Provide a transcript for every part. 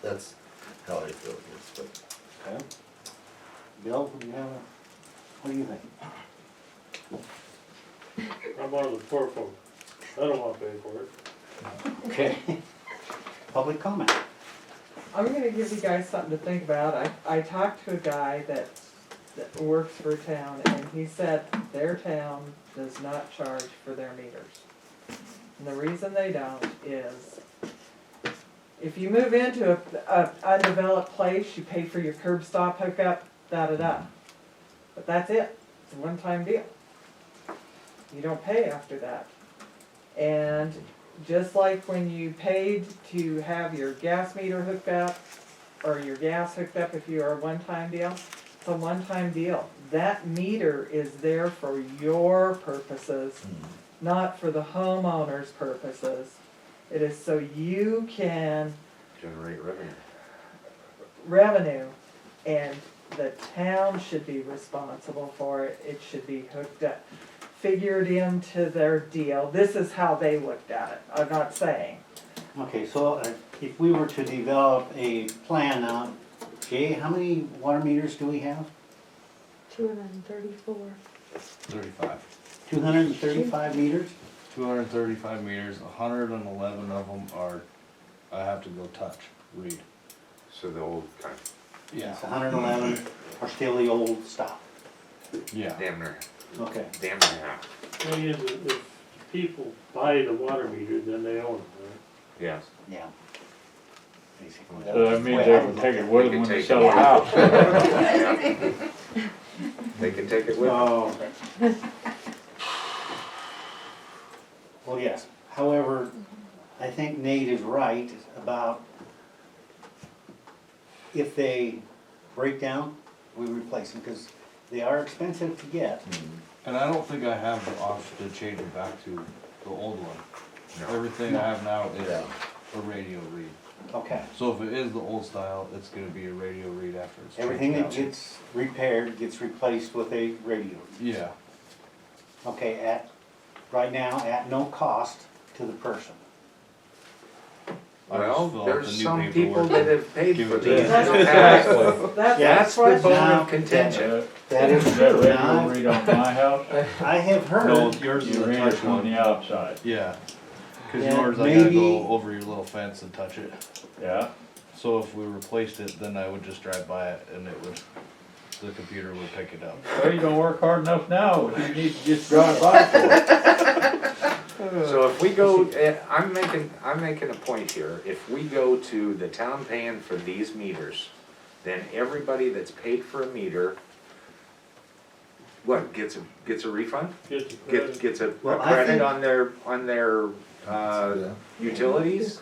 That's how I feel it is, but. Okay. Bill, what do you think? I'm one of the poor folks. I don't wanna pay for it. Okay. Public comment. I'm gonna give you guys something to think about. I talked to a guy that works for a town, and he said their town does not charge for their meters. And the reason they don't is, if you move into a undeveloped place, you pay for your curb stop hookup, da-da-da. But that's it. It's a one-time deal. You don't pay after that. And just like when you paid to have your gas meter hooked up, or your gas hooked up if you are a one-time deal, it's a one-time deal. That meter is there for your purposes, not for the homeowner's purposes. It is so you can Generate revenue, and the town should be responsible for it. It should be hooked up, figured into their deal. This is how they looked at it. I'm not saying. Okay, so if we were to develop a plan now, Jay, how many water meters do we have? 234. 35. 235 meters? 235 meters, 111 of them are, I have to go touch, read. So the old kind, Yeah. It's 111 are still the old style. Yeah. damn near, Okay. damn near half. Thing is, if people buy the water meter, then they own it, right? Yes. Yeah. Basically. So that means they can take it They with can them when they take sell it. the house. They can take it with them. Oh. Well, yes. However, I think Nate is right about if they break down, we replace them, because they are expensive to get. And I don't think I have the option to change it back to the old one. No. Everything I have now is Yeah. a radio read. Okay. So if it is the old style, it's gonna be a radio read after it's Everything that changed out. gets repaired gets replaced with a radio. Yeah, Okay, right now, at no cost to the person. I just Well, fill out there's the new some people paperwork. that have paid Give for it to these. them. That's Yeah, That's the question. bone Now, of contention. That is That true. radio Now, read on my house, I have No, heard, yours is you a read touch it on one. the outside, Yeah, cause Yeah, yours I gotta maybe- go over your little fence and touch it. yeah? So if we replaced it, then I would just drive by it and it would, the computer would pick it up. Well, you don't work hard enough now, you need to just drive by for it. So if we go, I'm making a point here, if we go to the town paying for these meters, then everybody that's paid for a meter, what, gets a refund? Gets a credit. Gets a Well, I credit think- on their, utilities?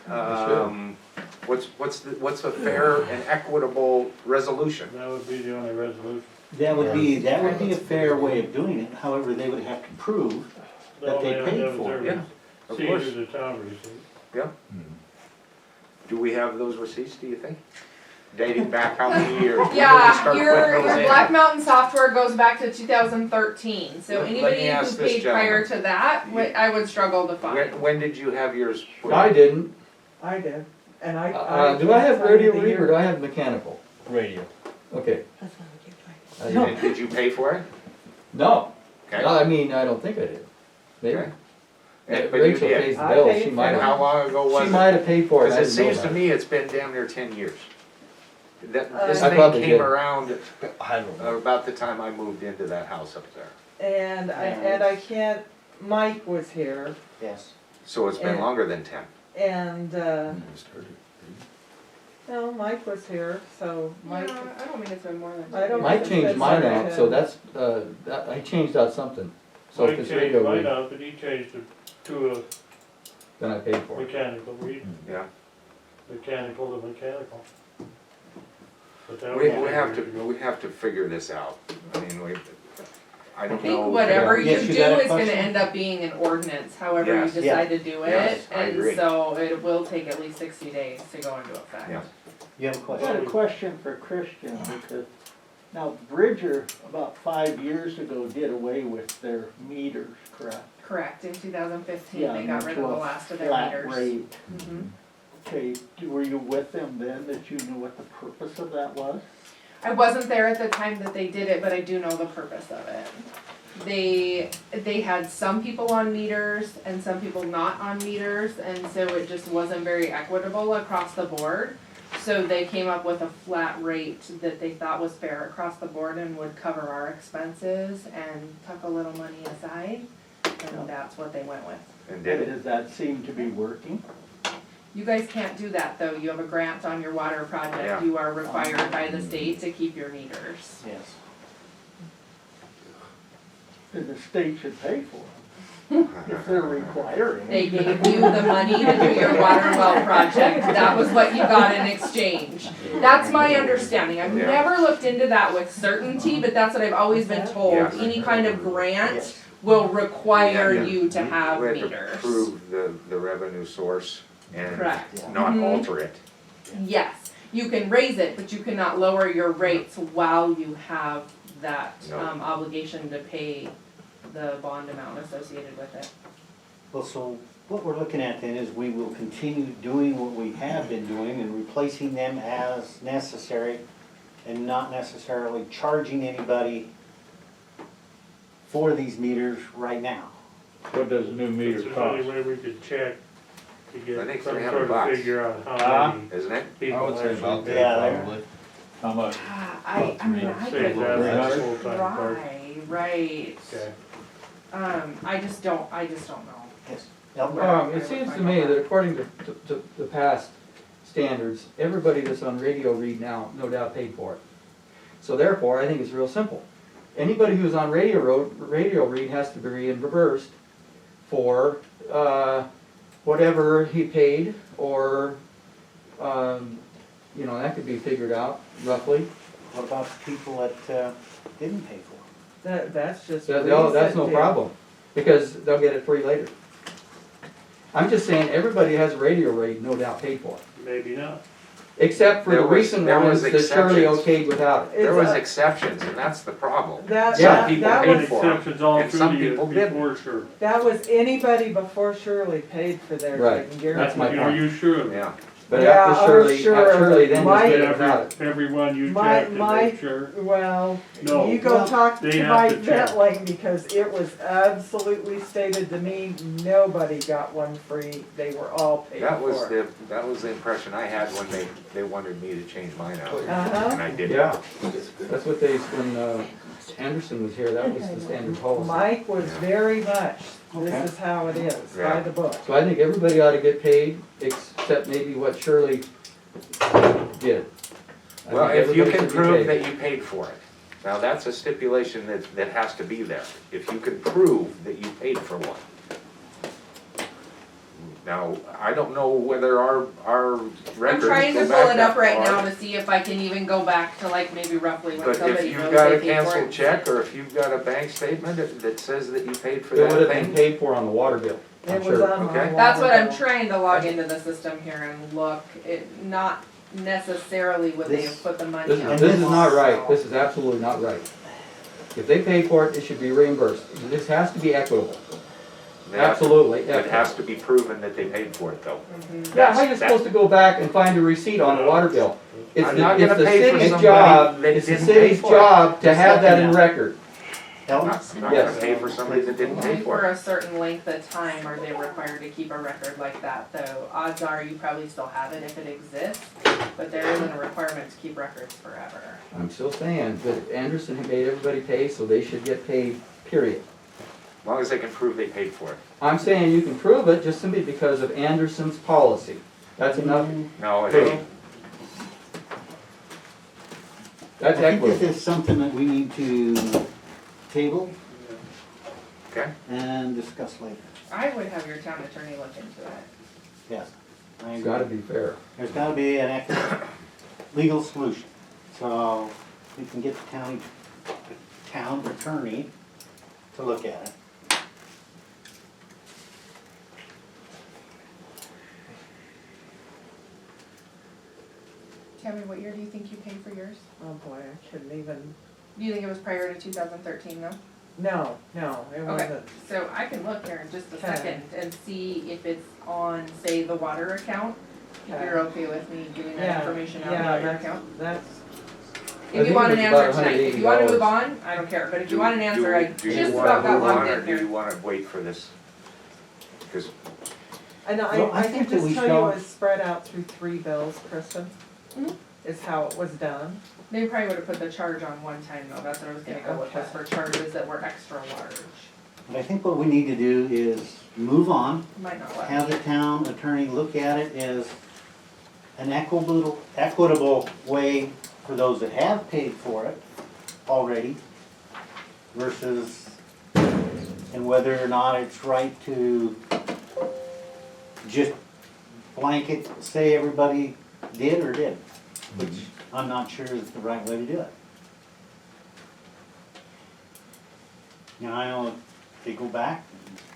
What's a fair and equitable resolution? That would be the only resolution. that would be a fair way of doing it, however, they would have to prove that they They'll paid have for their it. Yeah, of receipt course. or the town receipt. Yeah. Do we have those receipts, do you think? Dating back how many years? When did we Yeah, start your putting those in? Black Mountain software goes back to 2013, so Let me anybody who ask this paid prior gentleman. to that, I would struggle to find. When did you have yours put I in? didn't. I did, and I. Do I have radio the read year. or do I have mechanical? Radio. Okay. That's why we keep trying. Did you pay for it? No. Okay. I mean, I don't think I did. Maybe. Okay. But you Rachel did. pays the I bill. paid She for might And it. have. how long ago was She it? might have paid for it. I Because it didn't know seems to that. me it's been damn near 10 years. This I thing probably came did. around I don't know. about the time I moved into that house up there. And I can't, Mike was here, Yes. So it's been And- longer than 10. and, no, Mike was here, so Mike, I don't mean it's been more than. I don't- Mike changed mine Sorry, out, so that's, I changed out something. So if Mike it's changed radio mine read, out, but he changed it to then I paid a for it. mechanical read, Yeah. mechanical to mechanical. But that We was have years ago. we have to figure this out. I mean, I I don't think know. whatever Yes, you you do got a is gonna question? end up being an ordinance, however you Yes. decide to do it. Yes, I agree. And so it will take at least 60 days to go into effect. Yeah. You have a I question? got a question for Christian, because now Bridger, about 5 years ago, did away with their meters, correct? Correct, in 2015, Yeah, they got went rid to of the a last of their flat meters. rate. Mhm. Okay, were you with them then, that you knew what the purpose of that was? I wasn't there at the time that they did it, but I do know the purpose of it. They had some people on meters and some people not on meters, and so it just wasn't very equitable across the board. So they came up with a flat rate that they thought was fair across the board and would cover our expenses and tuck a little money aside, and that's what they went with. And did it? Does that seem to be working? You guys can't do that though, you have a grant on your water Yeah. project, you are required by the state to keep your meters. Yes. Then the state should pay for them, if they're requiring They it. gave you the money to do your water well project, that was what you got in exchange. That's my understanding, I've Yeah. never looked into that with certainty, but that's what I've always been told. Yes. Any kind of grant Yes. will require Yeah. you to have We had to meters. prove the revenue source and Correct. not Mhm. alter it. Yes, you can raise it, but you cannot lower your rates while you have that No. obligation to pay the bond amount associated with it. Well, so what we're looking at then is we will continue doing what we have been doing and replacing them as necessary and not necessarily charging anybody for these meters right now. What does a new meter Is there cost? any way we could check to I get think some $300 sort of bucks. figure out Huh? how many Isn't it? I people would say about actually? there, Yeah, there. probably. How much? I mean, I Say could that as a Right. full-time part. try, right. Okay. I just don't know. Yes. Elmer? It seems to me that according to the past standards, everybody that's on radio read now no doubt paid for it. So therefore, I think it's real simple. Anybody who's on radio read has to be reimbursed for whatever he paid, or that could be figured out roughly. What about the people that didn't pay for it? That's just. That's no recent, problem, because they'll get it free later. I'm just saying, everybody has a radio read no doubt paid for it. Maybe not. Except for There the was- recent there was ones that Shirley exceptions. okayed without it. There was It's a- exceptions, and that's the problem. That, Yeah. that, People that paid was, for 'em, Exceptions all and through some the years people didn't. before, sure. that was anybody before Shirley paid for theirs, I Right. can That's guarantee. my Are point. you sure? Yeah. But Yeah, after I'm Shirley, sure. Shirley then My- just did it without it. Everyone you My- checked to my- make sure? Well, No. you go Well, talk they to have Mike to check. Ventling, because it was absolutely stated to me, nobody got one free, they were all paid That was for. that was the impression I had when they wanted me to change mine out, Uh-huh. and I didn't. Yeah, that's what when Anderson was here, that was the standard policy. Mike was Yeah. very much, this Okay. is how it is, by Yeah. the book. So I think everybody ought to get paid, except maybe what Shirley did. I Well, think if you everybody can should be prove paid. that you paid for it, now that's a stipulation that has to be there. If you can prove that you paid for one. Now, I don't know whether our I'm records trying to go pull back it that up right far. now to see if I can even go back to like maybe roughly when But if somebody you've knows got they a paid for canceled it. check, or if you've got a bank statement that says that you paid for It would that have been thing, paid for on the water bill, I'm It was sure. on my Okay. That's what water I'm bill. trying to log into the system here and look, not necessarily would they have put the money This on. is, this is not right, so- this is absolutely not right. If they pay for it, it should be reimbursed. This has to be equitable, they have- absolutely it equitable. has to be proven that they paid for it though. Mhm. Yeah, how are you supposed to go back and find a receipt on a water bill? It's I'm the, not it's gonna the pay for city's somebody job, that it's the didn't pay city's for it. job to have that in record. Elmer? Not Yes. gonna pay for somebody that didn't pay Only for for it. a certain length of time are they required to keep a record like that, though odds are you probably still have it if it exists, but there isn't a requirement to keep records forever. I'm still saying that Anderson had made everybody pay, so they should get paid, period. As long as they can prove they paid for it. I'm saying you can prove it just simply because of Anderson's policy. That's enough, No, it Hey. ain't. that's I think this equitable. is something that we need to table Okay? and discuss later. I would have your town attorney look into it. Yes. I It's agree. gotta be fair. There's gotta be an legal solution. So we can get the town attorney to look at it. Tammy, what year do you think you paid for yours? Oh boy, I couldn't even, Do you think it was prior to 2013 though? no, it Okay, wasn't. so I can look here in just a Okay. second and see if it's on, say, the water account. if you're okay with me giving that Yeah, information out yeah, about your that's, account. that's, I If you think want it an was about answer tonight, if you wanna $180. move on, I don't care, but if you want an answer, I Do you just wanna about got move on, logged or in do you here. wanna wait for this? Because and Well, I I can think that just we tell you shall- it was spread out through 3 bills, Kristen. Mhm. Is how it was done. They probably would've put the charge on one time though, that's what I was gonna go with, was Okay. for charges that were extra large. But I think what we need to do is move on, Might not let have me. the town attorney look at it as an equitable way for those that have paid for it already versus, and whether or not it's right to just blanket say everybody did or didn't, which I'm not sure is the right way to do it. You know, I know if they go back,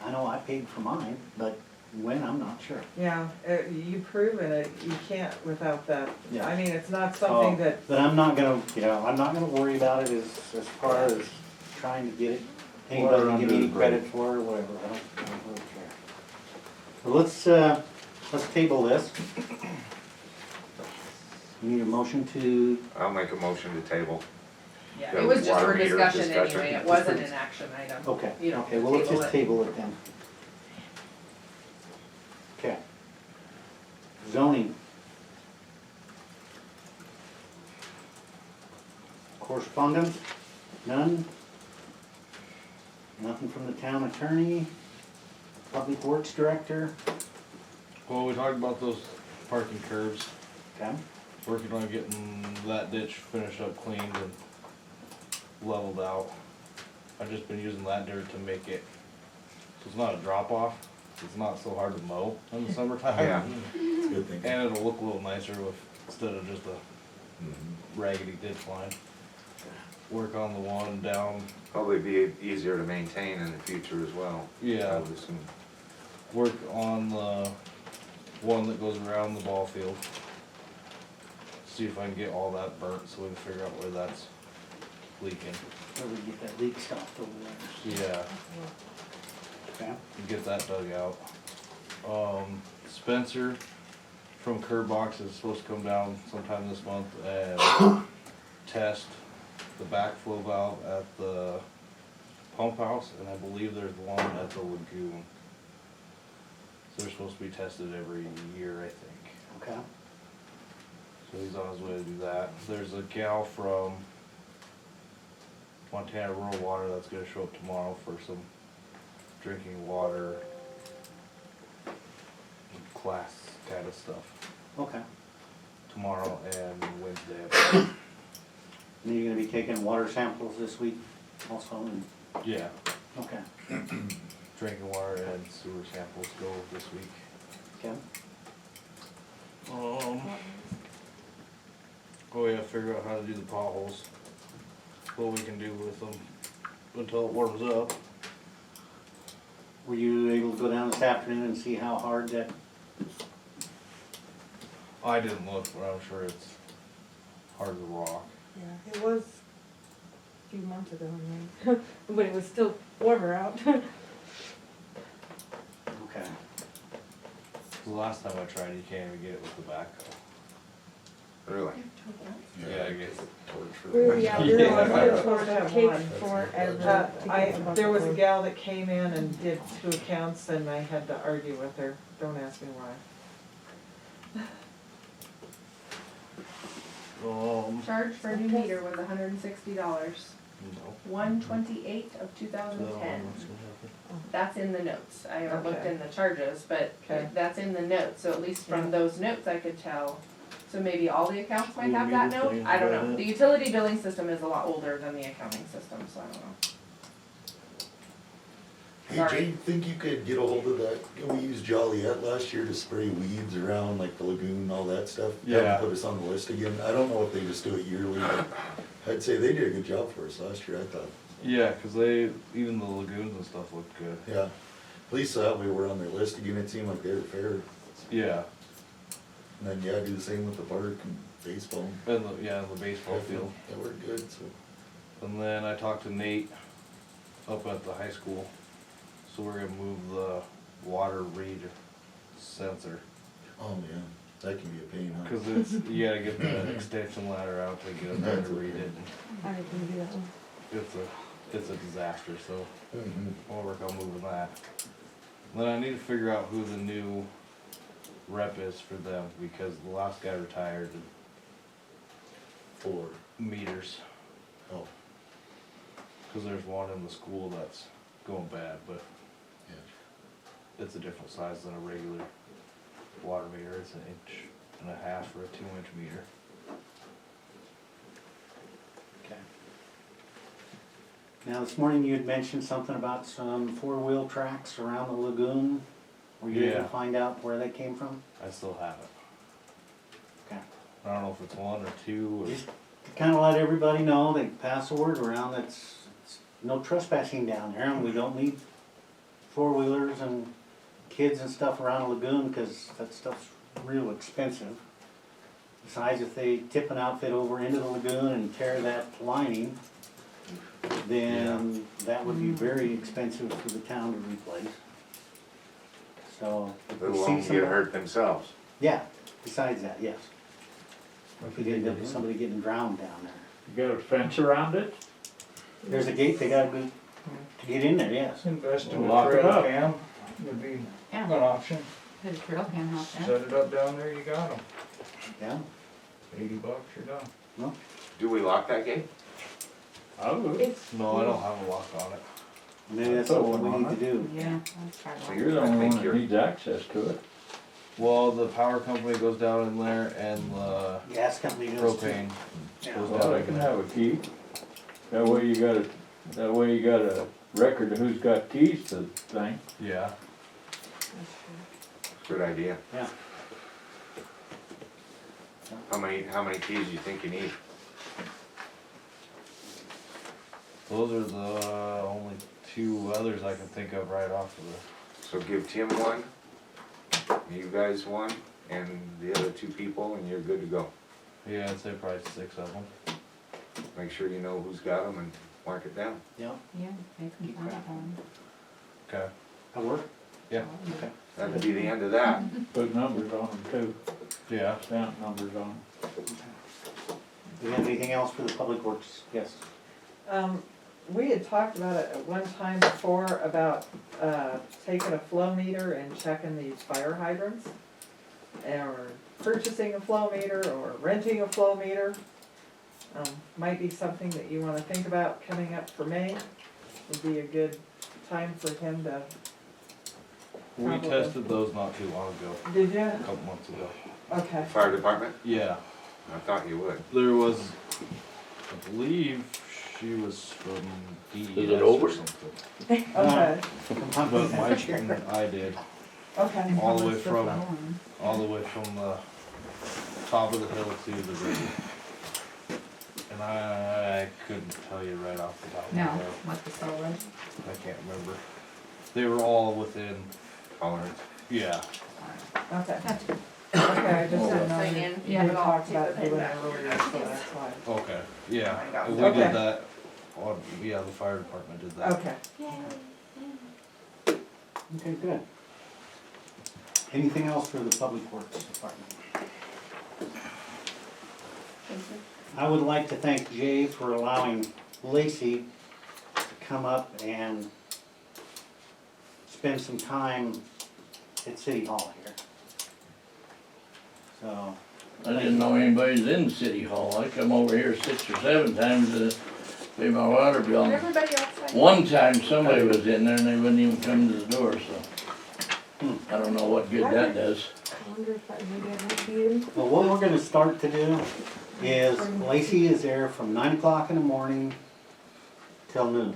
I know I paid for mine, but when, I'm not sure. Yeah, you've proven it, you can't without that. Yeah. I mean, it's not something So, that, but I'm not gonna, I'm not gonna worry about it as far as trying to get it, anybody to give me any credit for it or whatever, I don't really care. But let's table this. We need a motion to, I'll make a motion to table. Yeah, The it was just water for meter discussion discussion. anyway, it wasn't an action item. okay, You don't okay, well, let's table just it. table it then. Okay. Zoning. Correspondence, none. Nothing from the town attorney, public works director, Well, we talked about those parking curbs, okay? working on getting that ditch finished up, cleaned and leveled out. I've just been using that dirt to make it, so it's not a drop off, it's not so hard to mow in the summertime. Yeah. It's a good thing. And it'll look a little nicer with, instead of just a raggedy ditch line. Work on the one down, Probably be easier to maintain in the future as well. I yeah, would assume. work on the one that goes around the ball field. See if I can get all that burnt so we can figure out where that's leaking. So we get that leak stopped over there. Yeah, Okay. and get that dug out. Spencer from Curb Box is supposed to come down sometime this month and test the backflow valve at the pump house, and I believe there's one at the lagoon. So they're supposed to be tested every year, I think. Okay. So he's on his way to do that. There's a gal from Montana Rural Water that's gonna show up tomorrow for some drinking water class kind of stuff. Okay. Tomorrow and Wednesday. And you're gonna be taking water samples this week also, and, Yeah, okay, drinking water and sewer samples go this week. okay. Oh yeah, figure out how to do the potholes. What we can do with them until it warms up. Were you able to go down this afternoon and see how hard that, I didn't look, but I'm sure it's hard as a rock. Yeah, it was a few months ago, I mean, but it was still warmer out. okay, The last time I tried, you can't even get it with the backhoe. Really? Yeah, I guess. Yeah, we Yeah. were supposed to take One. forever to get about there was a the- gal that came in and did 2 accounts and I had to argue with her, don't ask me why. Charge for a new meter was $160, No. 1/28 of 2010. That's in the notes, I haven't looked Okay. in the charges, but Okay. that's in the notes, so at least Yeah. from those notes I could tell. So maybe all the accounts might New have that meter note, thing, I don't right. know. The utility billing system is a lot older than the accounting system, so I don't know. Hey, Sorry. Jay, think you could get a hold of that, we used Joliet last year to spray weeds around like the lagoon, all that stuff? Have them Yeah. Put us on the list again, I don't know if they just do it yearly, but I'd say they did a good job for us last year, I thought. Yeah, 'cause they, even the lagoons and stuff look good. Yeah, at least that way we're on their list again, it seemed like they were fair. Yeah, And then, yeah, do the same with the park and baseball. and the baseball field. That worked good, so. And then I talked to Nate up at the high school, so we're gonna move the water read sensor. Oh, yeah. That can be a pain, huh? Cause it's, you gotta get the extension ladder out to get up there to read it. I can do that one. It's a disaster, so Mhm. we'll work on moving that. Then I need to figure out who the new rep is for them, because the last guy retired and For, meters. oh, Cause there's one in the school that's going bad, but yeah. it's a different size than a regular water meter. It's 1.5 inches for a 2-inch meter. Okay. Now, this morning you had mentioned something about some four-wheel tracks around the lagoon. Were you able Yeah. to find out where they came from? I still have it. Okay. I don't know if it's 1 or 2 or. Just to kind of let everybody know, they pass the word around, it's no trespassing down there, and we don't need four-wheelers and kids and stuff around the lagoon, because that stuff's real expensive. Besides, if they tip an outfit over into the lagoon and tear that lining, then that would be very expensive for the town to replace. So, if Let we see alone some- get hurt themselves. Yeah, besides that, yes. If we end up with somebody getting drowned down there. You got a fence around it? There's a gate they gotta go to get in there, yes. Invest in a trail cam would be Yeah, an option. put a trail cam out there. Set it up down there, you got them. Yeah, $80, you're done. Do we lock that gate? I would. It's, No, I don't have a lock on it. maybe that's what we need to do. yeah, that's hard. So You're the I only think one that you're- needs access to it. Well, the power company goes down in there and the Gas company does too. propane Yeah. goes Well, down they in can there. have a key. That way you got a record of who's got keys to the thing. Yeah. Good idea. Yeah. How many keys do you think you need? Those are the only 2 others I can think of right off of the. So give Tim one, you guys one, and the other 2 people, and you're good to go. Yeah, I'd say probably 6 of them. Make sure you know who's got them and mark it down. Yeah, Yeah, they can Keep find track. one. Okay. that work? Yeah. Okay. That'd be the end of that. Put numbers on them too, Yeah. stamp numbers on them. Do you have anything else for the public works? Yes. We had talked about it at one time before about, taking a flow meter and checking these fire hydrants. Or purchasing a flow meter or renting a flow meter. Might be something that you wanna think about coming up for May. Would be a good time for him to, We Probably. tested those not too long ago, did ya? a couple months ago. Okay, Fire department? Yeah. I thought you would. There was, I believe she was from DES Is it over? or something. okay, But Mike and I did, okay. all the way What's the from, phone? all the way from the top of the hill to the river. And I couldn't tell you right off the top of my No, head. what the soul is. I can't remember. They were all within, Tolerance. yeah. Okay. Okay, I just didn't know, Sign you in. you Yeah, had but I'll talked take about the doing pen it back. earlier, so that's why. Okay, yeah. got We Okay. did that on, yeah, the fire department did that. Okay. Okay, good. Anything else for the public works department? I would like to thank Jay for allowing Lacey to come up and spend some time at City Hall here. So, I didn't know anybody's in City Hall. I come over here 6 or 7 times to pay my water bill. Everybody outside. One time somebody was in there and they wouldn't even come to the door, so. I don't know what good that does. I wonder if maybe I might see him. well, what we're gonna start to do is Lacey is there from 9 o'clock in the morning till noon.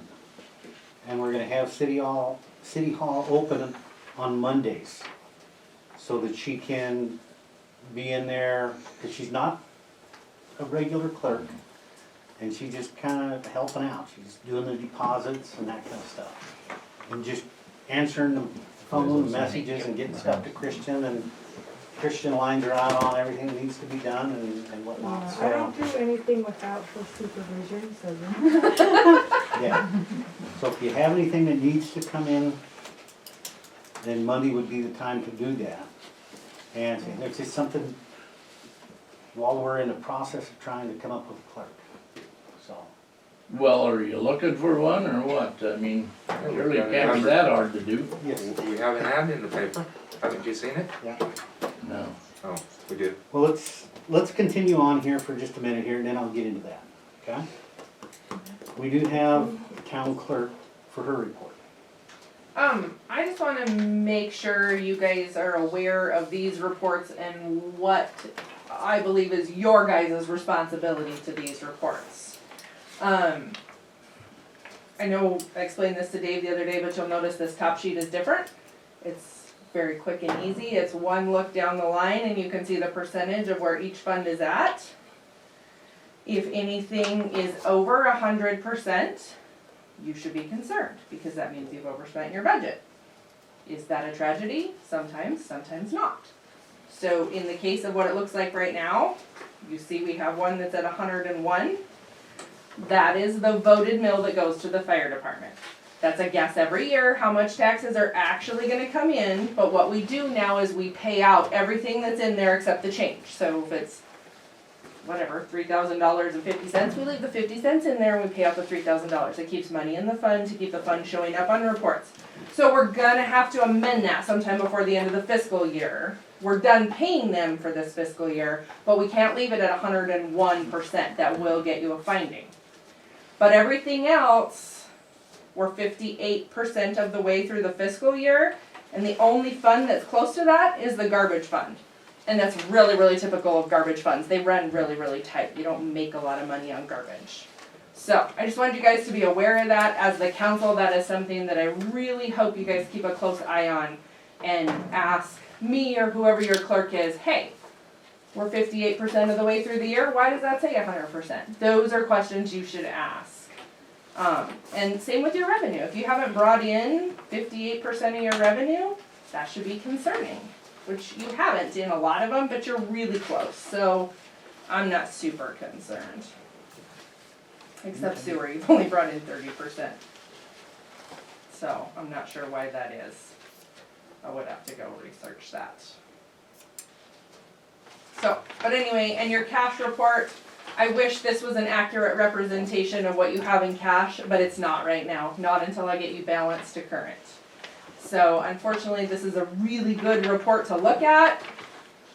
And we're gonna have City Hall open on Mondays so that she can be in there, cause she's not a regular clerk. And she's just kinda helping out. She's doing the deposits and that kind of stuff. And just answering the phone messages and getting stuff to Christian, and Christian lines her out on everything that needs to be done and whatnot, I so, don't do anything without her supervision, so yeah. So if you have anything that needs to come in, then Monday would be the time to do that. And if it's just something while we're in the process of trying to come up with a clerk, so. Well, are you looking for one or what? I mean, surely it can't be that hard to do. Yes. We have an ad in the paper, haven't you seen it? Yeah. No. Oh, we did. Well, let's continue on here for just a minute here, and then I'll get into that, okay? We do have a town clerk for her report. I just wanna make sure you guys are aware of these reports and what I believe is your guys' responsibility to these reports. I know I explained this to Dave the other day, but you'll notice this top sheet is different. It's very quick and easy. It's one look down the line and you can see the percentage of where each fund is at. If anything is over 100%, you should be concerned because that means you've overspent your budget. Is that a tragedy? Sometimes, sometimes not. So in the case of what it looks like right now, you see we have one that's at 101. That is the voted mill that goes to the fire department. That's a guess every year how much taxes are actually gonna come in, but what we do now is we pay out everything that's in there except the change. So if it's whatever, $3,000.50, we leave the 50 cents in there and we pay out the $3,000. It keeps money in the fund to keep the fund showing up on reports. So we're gonna have to amend that sometime before the end of the fiscal year. We're done paying them for this fiscal year, but we can't leave it at 101%. That will get you a finding. But everything else, we're 58% of the way through the fiscal year, and the only fund that's close to that is the garbage fund. And that's really, really typical of garbage funds. They run really, really tight. You don't make a lot of money on garbage. So I just wanted you guys to be aware of that. As the council, that is something that I really hope you guys keep a close eye on and ask me or whoever your clerk is, hey, we're 58% of the way through the year. Why does that say 100%? Those are questions you should ask. And same with your revenue. If you haven't brought in 58% of your revenue, that should be concerning. Which you haven't in a lot of them, but you're really close, so I'm not super concerned. Except sewer, you've only brought in 30%. So I'm not sure why that is. I would have to go research that. So, but anyway, and your cash report, I wish this was an accurate representation of what you have in cash, but it's not right now, not until I get you balanced to current. So unfortunately, this is a really good report to look at,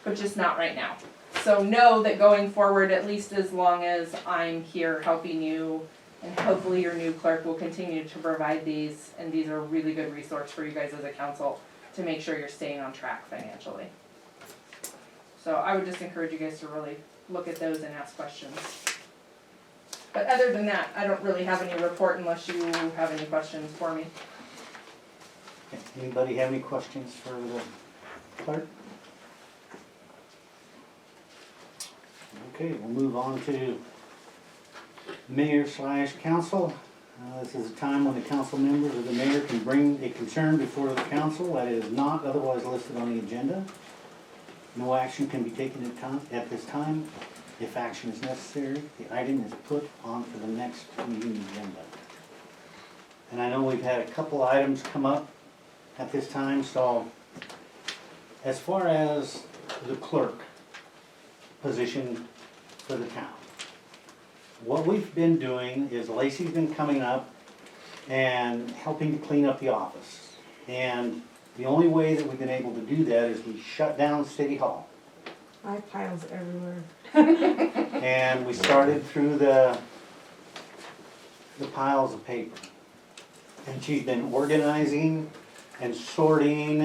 but just not right now. So know that going forward, at least as long as I'm here helping you, and hopefully your new clerk will continue to provide these, and these are a really good resource for you guys as a council to make sure you're staying on track financially. So I would just encourage you guys to really look at those and ask questions. But other than that, I don't really have any report unless you have any questions for me. Okay, anybody have any questions for the clerk? Okay, we'll move on to mayor/council. This is a time when the council members or the mayor can bring a concern before the council that is not otherwise listed on the agenda. No action can be taken at this time. If action is necessary, the item is put on for the next meeting agenda. And I know we've had a couple items come up at this time, so as far as the clerk position for the town, what we've been doing is Lacey's been coming up and helping to clean up the office. And the only way that we've been able to do that is we shut down City Hall. I have piles everywhere. And we started through the piles of paper. And she's been organizing and sorting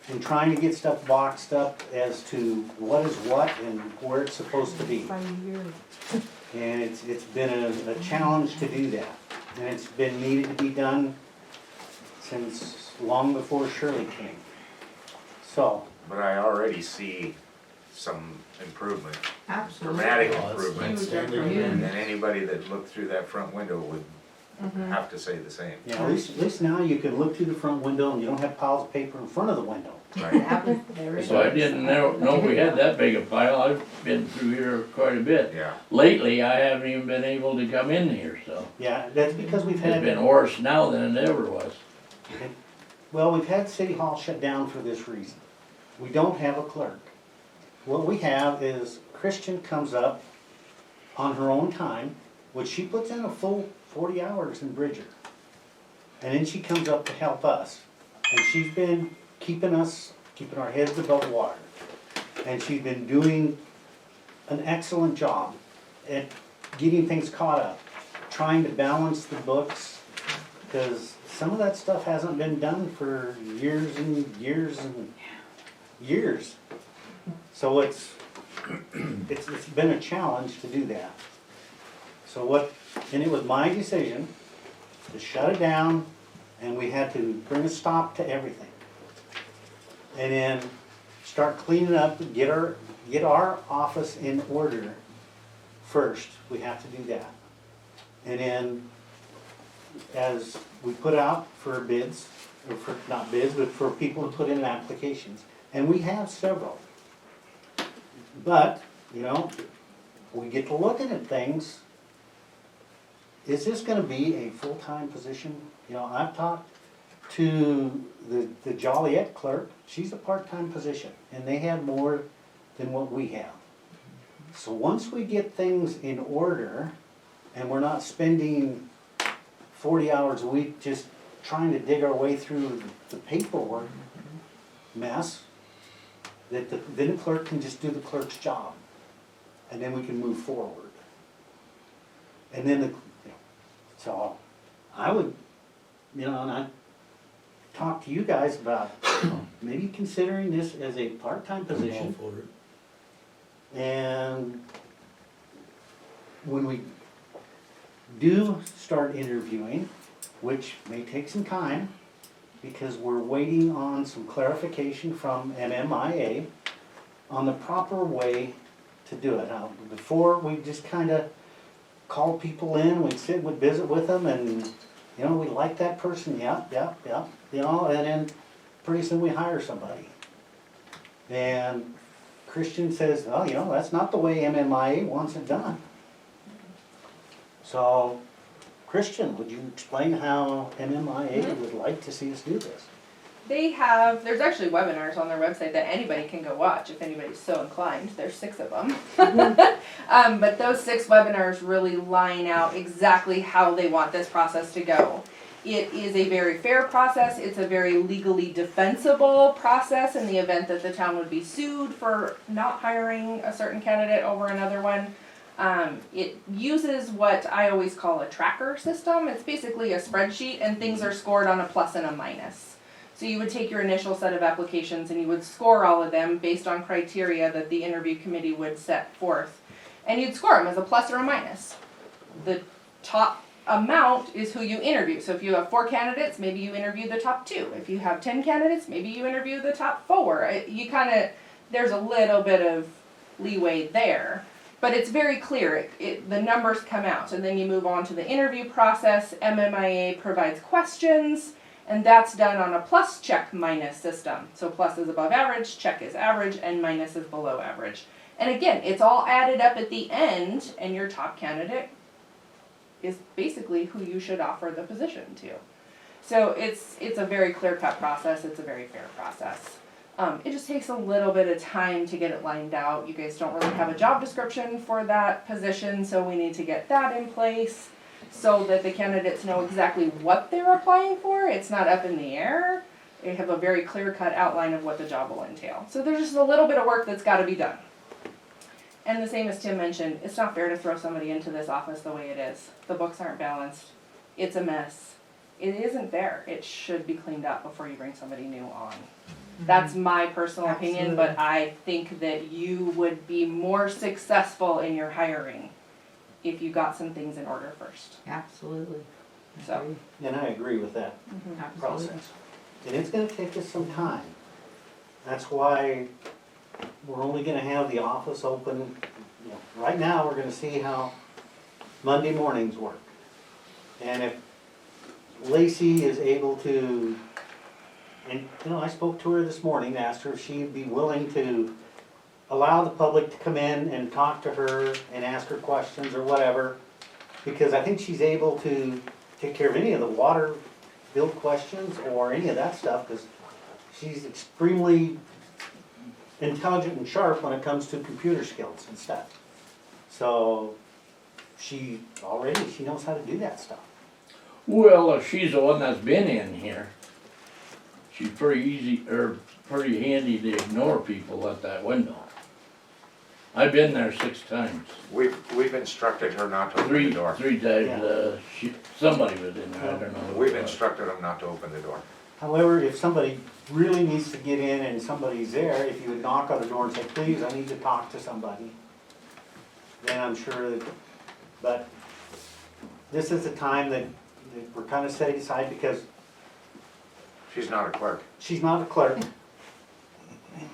and trying to get stuff boxed up as to what is what and where it's supposed to be. 5 years. And it's been a challenge to do that. And it's been needed to be done since long before Shirley came. So, But I already see some improvement, Absolutely. dramatic Oh, that's improvement. outstanding. And then anybody that looked through that front window would have to say the same. yeah, at least now you can look through the front window and you don't have piles of paper in front of the window. Right, So I didn't know we had that big a pile. I've been through here quite a bit. yeah. Lately, I haven't even been able to come in here, so Yeah, that's because we've it's had, been worse now than it ever was. well, we've had City Hall shut down for this reason. We don't have a clerk. what we have is Christian comes up on her own time, which she puts in a full 40 hours in Bridger. And then she comes up to help us. And she's been keeping our heads above water. And she's been doing an excellent job at getting things caught up, trying to balance the books, because some of that stuff hasn't been done for years and years and years. So it's been a challenge to do that. And it was my decision to shut it down, and we had to bring a stop to everything. And then start cleaning up, get our office in order first. We have to do that. And then as we put out for bids, or for, not bids, but for people to put in applications. And we have several. But, you know, we get to looking at things. Is this gonna be a full-time position? You know, I've talked to the Joliet clerk, she's a part-time position, and they have more than what we have. So once we get things in order, and we're not spending 40 hours a week just trying to dig our way through the paperwork mess, then the clerk can just do the clerk's job, and then we can move forward. And then so I would, you know, and I talked to you guys about maybe considering this as a part-time position. I'm all for it. And when we do start interviewing, which may take some time, because we're waiting on some clarification from MMIA on the proper way to do it. Now, before, we just kind of called people in, we'd sit, we'd visit with them, and, you know, we like that person, yep, you know, and then pretty soon we hire somebody. And Christian says, oh, you know, that's not the way MMIA wants it done. So, Christian, would you explain how MMIA would like to see us do this? There's actually webinars on their website that anybody can go watch if anybody's so inclined. There's 6 of them. But those 6 webinars really line out exactly how they want this process to go. It is a very fair process. It's a very legally defensible process in the event that the town would be sued for not hiring a certain candidate over another one. It uses what I always call a tracker system. It's basically a spreadsheet, and things are scored on a plus and a minus. So you would take your initial set of applications and you would score all of them based on criteria that the interview committee would set forth. And you'd score them as a plus or a minus. The top amount is who you interview. So if you have 4 candidates, maybe you interview the top 2. If you have 10 candidates, maybe you interview the top 4. There's a little bit of leeway there. But it's very clear, the numbers come out, and then you move on to the interview process. MMIA provides questions, and that's done on a plus check minus system. So plus is above average, check is average, and minus is below average. And again, it's all added up at the end, and your top candidate is basically who you should offer the position to. So it's a very clear-cut process, it's a very fair process. It just takes a little bit of time to get it lined out. You guys don't really have a job description for that position, so we need to get that in place so that the candidates know exactly what they're applying for. It's not up in the air. They have a very clear-cut outline of what the job will entail. So there's just a little bit of work that's got to be done. And the same as Tim mentioned, it's not fair to throw somebody into this office the way it is. The books aren't balanced. It's a mess. It isn't fair. It should be cleaned up before you bring somebody new on. That's my personal opinion, but I think that you would be more successful in your hiring if you got some things in order first. Absolutely. So. And I agree with that process. And it's gonna take us some time. That's why we're only gonna have the office open, you know, right now, we're gonna see how Monday mornings work. And if Lacey is able to, and, you know, I spoke to her this morning, asked her if she'd be willing to allow the public to come in and talk to her and ask her questions or whatever, because I think she's able to take care of any of the water bill questions or any of that stuff, because she's extremely intelligent and sharp when it comes to computer skills and stuff. So she knows how to do that stuff. Well, if she's the one that's been in here, she's pretty easy, or pretty handy to ignore people at that window. I've been there 6 times. We've instructed her not to open the door. Three times, somebody was in there, I don't know. who We've it was. instructed them not to open the door. However, if somebody really needs to get in and somebody's there, if you would knock on the door and say, please, I need to talk to somebody, then I'm sure that, but this is the time that we're kind of setting aside because She's not a clerk. she's not a clerk.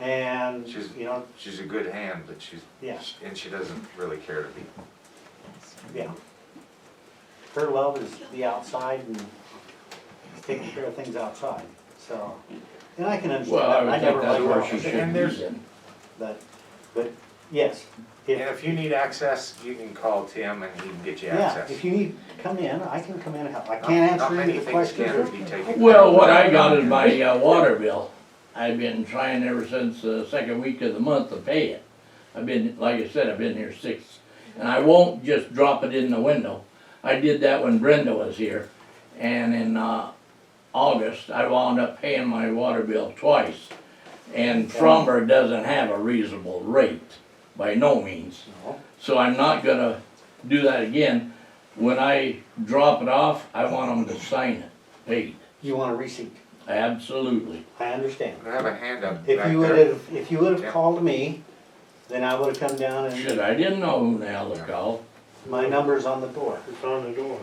And, She's- you know, She's a good hand, but Yeah. and she doesn't really care to be. yeah. Her love is the outside and taking care of things outside, so, and I can understand Well, I that. would I think never that's liked where her. she should And be there's- then. But, yes. And if you need access, you can call Tim and he can get you Yeah, access. if you need to come in, I can come in and help. I Not- can't not answer many any of the things can questions. be taken. Well, what I got is my water bill. I've been trying ever since the second week of the month to pay it. I've been, like I said, I've been here 6, and I won't just drop it in the window. I did that when Brenda was here, and in August, I wound up paying my water bill twice. And Fromber doesn't have a reasonable rate, by no means. No. So I'm not gonna do that again. When I drop it off, I want them to sign it, paid. You want a receipt. Absolutely. I understand. I have a hand up If back you would there. have, if you would Yeah. have called me, then I would have come down Shit, and I didn't know who the hell to call. my number's on the door. It's on the door.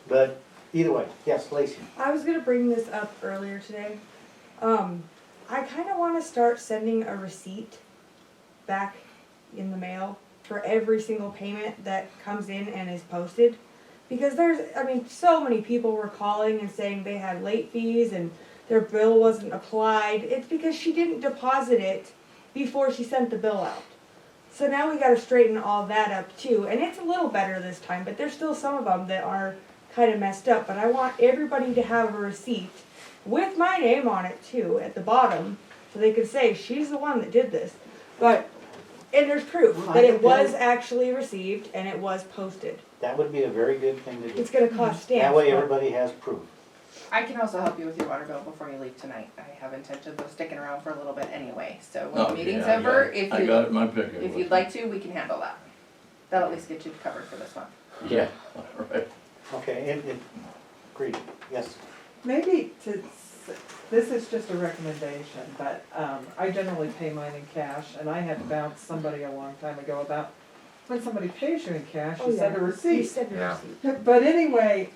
But either way, yes, Lacey. I was gonna bring this up earlier today. I kinda wanna start sending a receipt back in the mail for every single payment that comes in and is posted. Because so many people were calling and saying they had late fees and their bill wasn't applied. It's because she didn't deposit it before she sent the bill out. So now we gotta straighten all that up too, and it's a little better this time, but there's still some of them that are kinda messed up. But I want everybody to have a receipt with my name on it too, at the bottom, so they can say, she's the one that did this. And there's proof Well, I that it think was that- actually received and it was posted. That would be a very good thing to do. It's gonna cost stamps. That way but- everybody has proof. I can also help you with your water bill before you leave tonight. I have intentions of sticking around for a little bit anyway, so when the Oh, meeting's yeah, over, yeah. if I you, got my picker. if with you'd me. like to, we can handle that. That'll at least get you covered for this one. Yeah, right. Okay, and, agreed, yes. Maybe this is just a recommendation, but, I generally pay mine in cash, and I had to bounce somebody a long time ago about when somebody pays you in cash, Oh, you send a yeah. You receipt. send a Yeah. receipt. But anyway,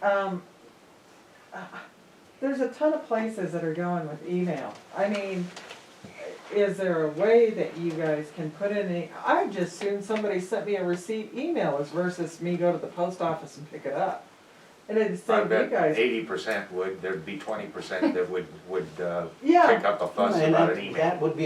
there's a ton of places that are going with email. I mean, is there a way that you guys can put in I just assumed somebody sent me a receipt email as versus me go to the post office and pick it up. And it's I the same, you bet guys, 80% would, there'd be 20% that would yeah. pick up a fuss And about an that email. that would be